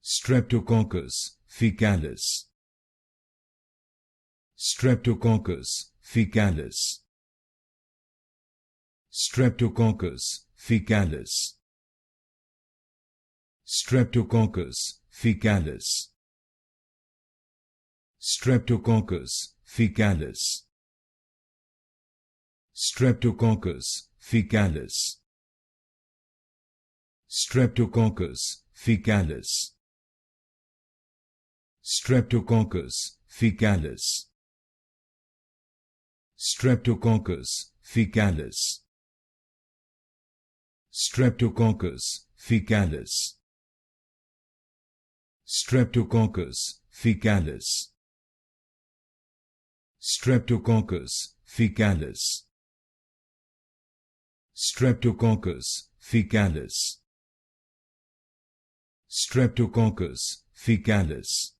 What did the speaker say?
Streptococcus Faecalis. Streptococcus Faecalis. Streptococcus Faecalis. Streptococcus Faecalis. Streptococcus Faecalis. Streptococcus Faecalis. Streptococcus Faecalis. Streptococcus Faecalis. Streptococcus Faecalis. Streptococcus Faecalis. Streptococcus Faecalis. Streptococcus Faecalis. Streptococcus Faecalis. Streptococcus Faecalis.